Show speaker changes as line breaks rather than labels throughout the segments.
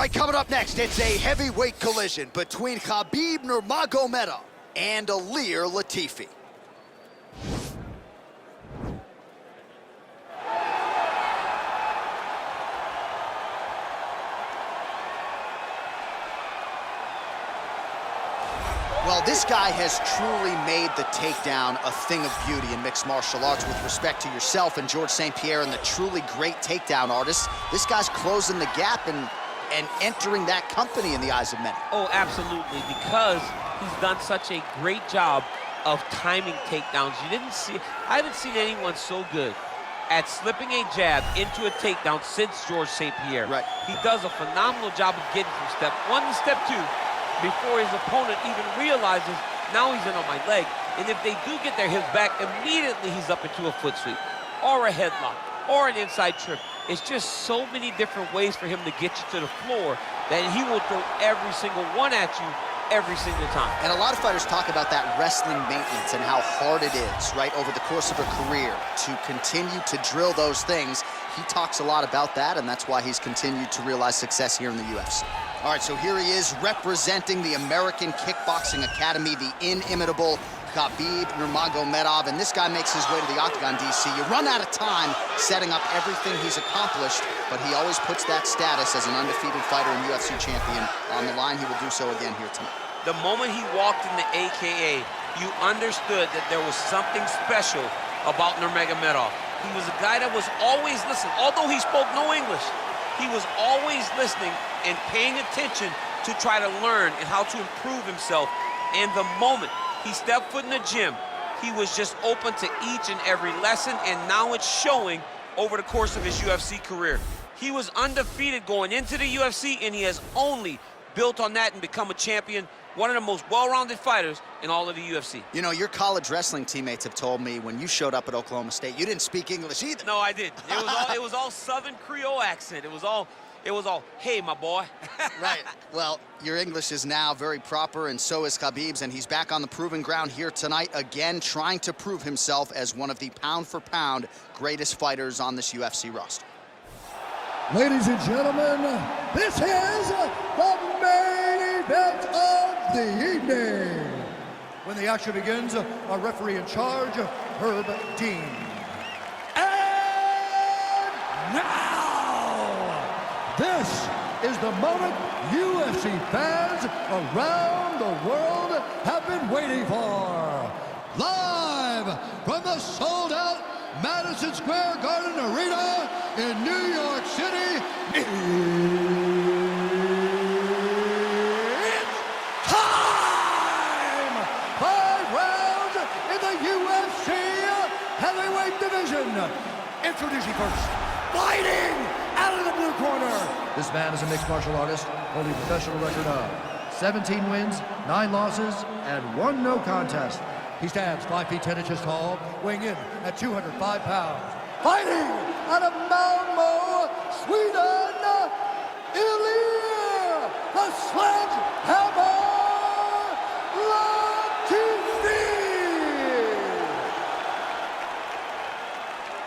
right, coming up next, it's a heavyweight collision between Khabib Nurmagomedov and Ilir Latifi. Well, this guy has truly made the takedown a thing of beauty in mixed martial arts. With respect to yourself and George St. Pierre and the truly great takedown artists, this guy's closing the gap and entering that company in the eyes of many.
Oh, absolutely, because he's done such a great job of timing takedowns. I haven't seen anyone so good at slipping a jab into a takedown since George St. Pierre.
Right.
He does a phenomenal job of getting from step one to step two before his opponent even realizes now he's in on my leg. And if they do get their hips back, immediately he's up into a foot sweep or a headlock or an inside trip. It's just so many different ways for him to get you to the floor that he will throw every single one at you every single time.
And a lot of fighters talk about that wrestling maintenance and how hard it is, right, over the course of a career to continue to drill those things. He talks a lot about that, and that's why he's continued to realize success here in the UFC. All right, so here he is representing the American Kickboxing Academy, the inimitable Khabib Nurmagomedov, and this guy makes his way to the octagon, DC. You run out of time setting up everything he's accomplished, but he always puts that status as an undefeated fighter and UFC champion on the line. He will do so again here tonight.
The moment he walked in the AKA, you understood that there was something special about Nurmagomedov. He was a guy that was always listening. Although he spoke no English, he was always listening and paying attention to try to learn and how to improve himself. And the moment he stepped foot in the gym, he was just open to each and every lesson, and now it's showing over the course of his UFC career. He was undefeated going into the UFC, and he has only built on that and become a champion, one of the most well-rounded fighters in all of the UFC.
You know, your college wrestling teammates have told me when you showed up at Oklahoma State, you didn't speak English either.
No, I didn't. It was all Southern Creole accent. It was all, hey, my boy.
Right. Well, your English is now very proper, and so is Khabib's, and he's back on the proving ground here tonight, again, trying to prove himself as one of the pound-for-pound greatest fighters on this UFC roster.
Ladies and gentlemen, this is the main event of the evening. When the action begins, our referee in charge, Herb Dean. And now, this is the moment UFC fans around the world have been waiting for. Live from the sold-out Madison Square Garden Arena in New York City, it's time! 5 rounds in the UFC heavyweight division. Introducing first, fighting out of the blue corner. This man is a mixed martial artist holding a professional record of 17 wins, 9 losses, and 1 no contest. He stands 5 feet 10 inches tall, weighing in at 205 pounds. Fighting out of Malmo, Sweden, Ilir, the Sledgehammer, Latifi.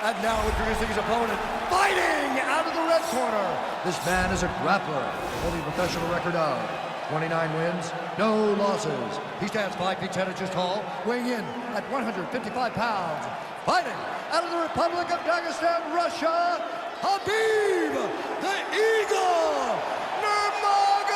And now introducing his opponent, fighting out of the red corner. This man is a grappler, holding a professional record of 29 wins, no losses. He stands 5 feet 10 inches tall, weighing in at 155 pounds. Fighting out of the Republic of Dagestan, Russia, Khabib, the Eagle, Nurmagomedov.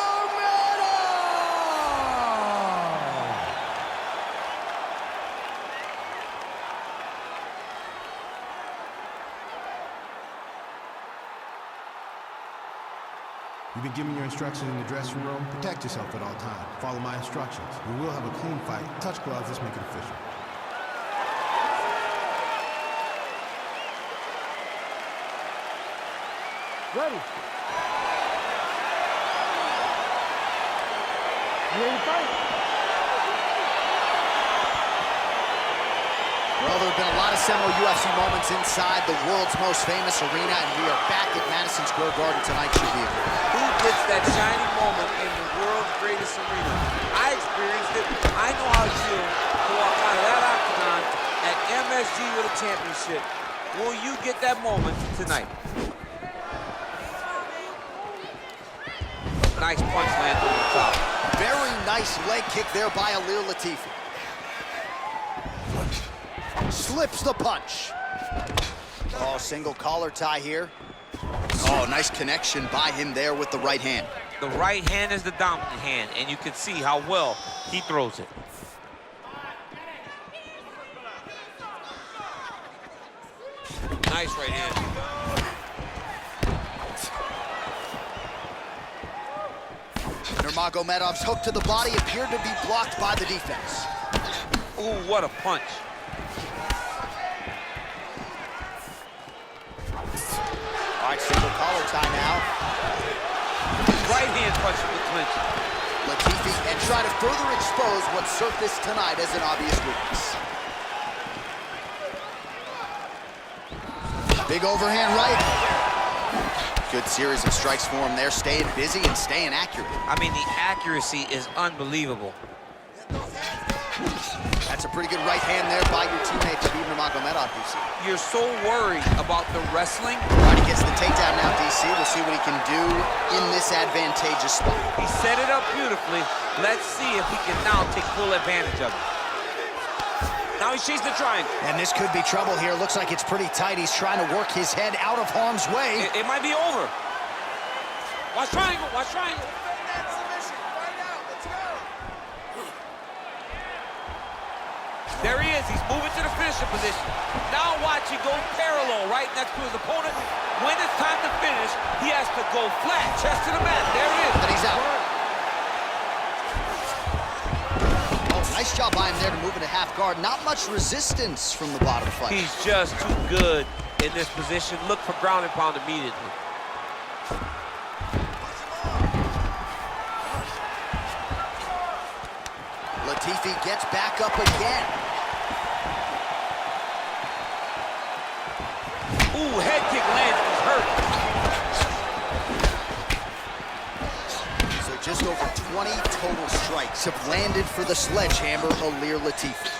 You've been given your instructions in the dressing room. Protect yourself at all times. Follow my instructions. We will have a clean fight. Touch gloves, let's make it official.
Ready. You ready to fight?
Well, there have been a lot of seminal UFC moments inside the world's most famous arena, and we are back at Madison Square Garden tonight, Shahbulat.
Who gets that shining moment in the world's greatest arena? I experienced it. I know how it feels to walk out of that octagon at MSG with a championship. Will you get that moment tonight? Nice punch lands over the top.
Very nice leg kick there by Ilir Latifi. Slips the punch. Oh, single collar tie here. Oh, nice connection by him there with the right hand.
The right hand is the dominant hand, and you can see how well he throws it. Nice right hand.
Nurmagomedov's hook to the body appeared to be blocked by the defense.
Ooh, what a punch.
All right, single collar tie now.
Right hand punch with the clinch.
Latifi, and try to further expose what surfaced tonight as an obvious weakness. Big overhand right. Good series of strikes for him there, staying busy and staying accurate.
I mean, the accuracy is unbelievable.
That's a pretty good right hand there by your teammate, Khabib Nurmagomedov, DC.
You're so worried about the wrestling.
All right, he gets the takedown now, DC. We'll see what he can do in this advantageous spot.
He set it up beautifully. Let's see if he can now take full advantage of it. Now he's chasing the triangle.
And this could be trouble here. Looks like it's pretty tight. He's trying to work his head out of harm's way.
It might be over. Watch triangle, watch triangle. There he is, he's moving to the finisher position. Now watch, he goes parallel right next to his opponent. When it's time to finish, he has to go flat, chest to the mat. There it is.
And he's out. Nice job by him there to move into half guard. Not much resistance from the bottom fight.
He's just too good in this position. Look for ground and pound immediately.
Latifi gets back up again.
Ooh, head kick lands, he's hurt.
Just over 20 total strikes have landed for the sledgehammer, Ilir Latifi.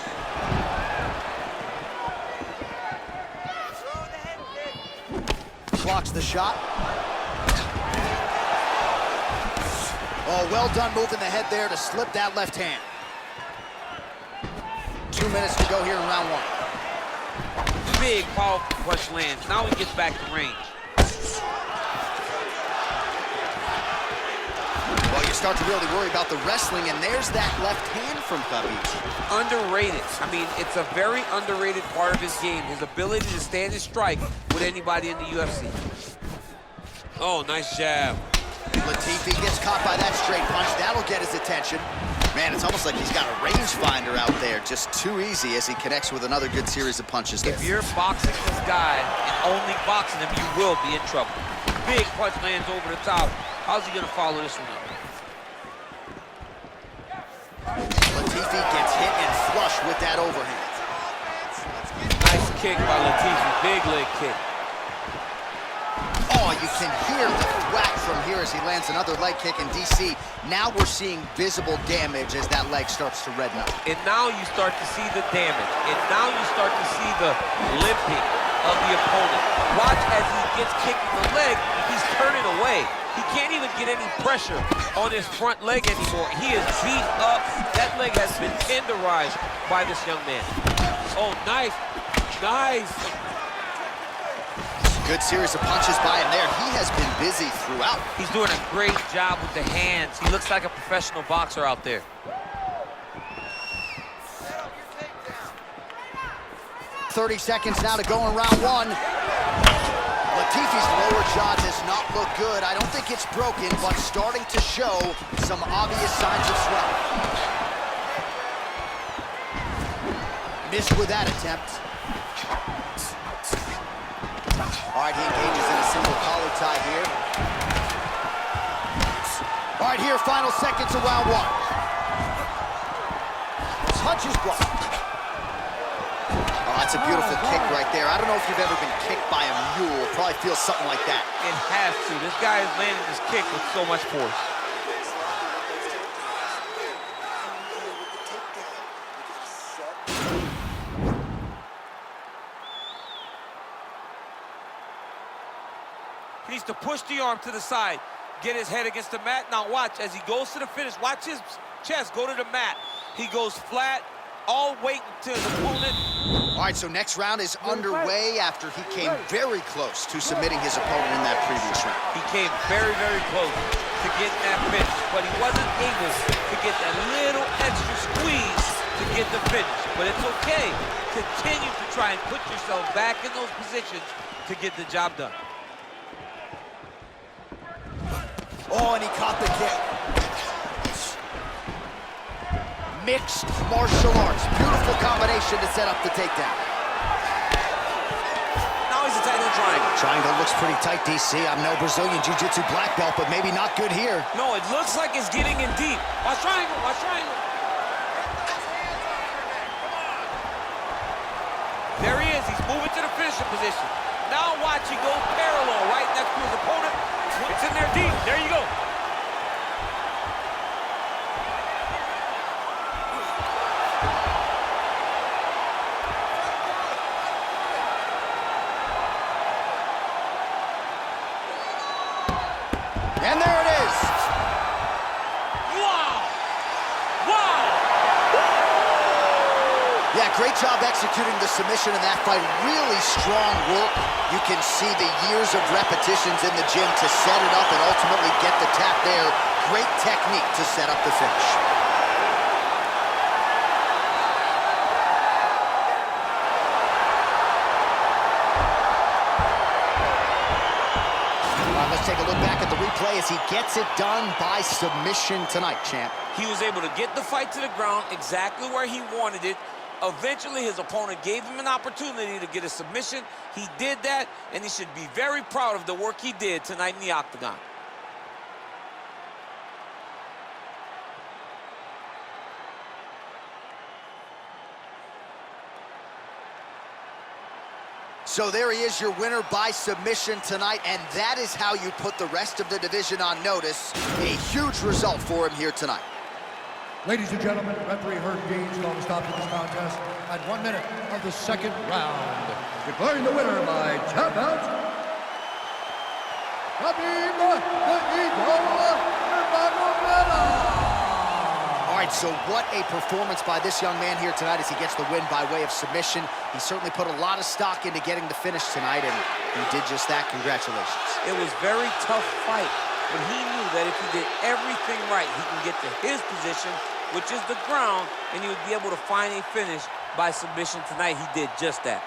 Blocks the shot. Oh, well done moving the head there to slip that left hand. 2 minutes to go here in round one.
Big, powerful punch lands. Now he gets back to range.
Well, you start to really worry about the wrestling, and there's that left hand from Khabib.
Underrated. I mean, it's a very underrated part of his game, his ability to stand and strike with anybody in the UFC. Oh, nice jab.
Latifi gets caught by that straight punch. That'll get his attention. Man, it's almost like he's got a rangefinder out there. Just too easy as he connects with another good series of punches there.
If you're boxing this guy and only boxing him, you will be in trouble. Big punch lands over the top. How's he gonna follow this one up?
Latifi gets hit and flush with that overhand.
Nice kick by Latifi, big leg kick.
Oh, you can hear the whack from here as he lands another leg kick in DC. Now we're seeing visible damage as that leg starts to redden up.
And now you start to see the damage. And now you start to see the limping of the opponent. Watch as he gets kicked in the leg, he's turning away. He can't even get any pressure on his front leg anymore. He is beat up. That leg has been tenderized by this young man. Oh, nice, nice.
Good series of punches by him there. He has been busy throughout.
He's doing a great job with the hands. He looks like a professional boxer out there.
30 seconds now to go in round one. Latifi's lower jaw does not look good. I don't think it's broken, but starting to show some obvious signs of swelling. Missed with that attempt. All right, he engages in a single collar tie here. All right, here, final seconds of round one. Punch is blocked. Oh, that's a beautiful kick right there. I don't know if you've ever been kicked by a mule. Probably feels something like that.
It has to. This guy is landing this kick with so much force. He needs to push the arm to the side. get his head against the mat. Now watch, as he goes to the finish, watch his chest go to the mat. He goes flat, all waiting to his opponent.
All right, so next round is underway after he came very close to submitting his opponent in that previous round.
He came very, very close to getting that finish, but he wasn't able to get that little extra squeeze to get the finish. But it's okay. Continue to try and put yourself back in those positions to get the job done.
Oh, and he caught the kick. Mixed martial arts. Beautiful combination to set up the takedown.
Now he's attacking the triangle.
Triangle looks pretty tight, DC. I'm no Brazilian Jiu-Jitsu black belt, but maybe not good here.
No, it looks like it's getting in deep. Watch triangle, watch triangle. There he is, he's moving to the finishing position. Now watch, he goes parallel right next to his opponent. It's in there deep, there you go.
And there it is.
Wow! Wow!
Yeah, great job executing the submission in that fight. Really strong work. You can see the years of repetitions in the gym to set it up and ultimately get the tap there. Great technique to set up the finish. Let's take a look back at the replay as he gets it done by submission tonight, champ.
He was able to get the fight to the ground exactly where he wanted it. Eventually, his opponent gave him an opportunity to get a submission. He did that, and he should be very proud of the work he did tonight in the octagon.
So there he is, your winner by submission tonight, and that is how you put the rest of the division on notice. A huge result for him here tonight.
Ladies and gentlemen, referee Herb Dean's going to stop this contest at 1 minute of the second round. Declaring the winner by tap out, Khabib Nurmagomedov.
All right, so what a performance by this young man here tonight as he gets the win by way of submission. He certainly put a lot of stock into getting the finish tonight, and he did just that. Congratulations.
It was a very tough fight, but he knew that if he did everything right, he can get to his position, which is the ground, and he would be able to find a finish by submission tonight. He did just that.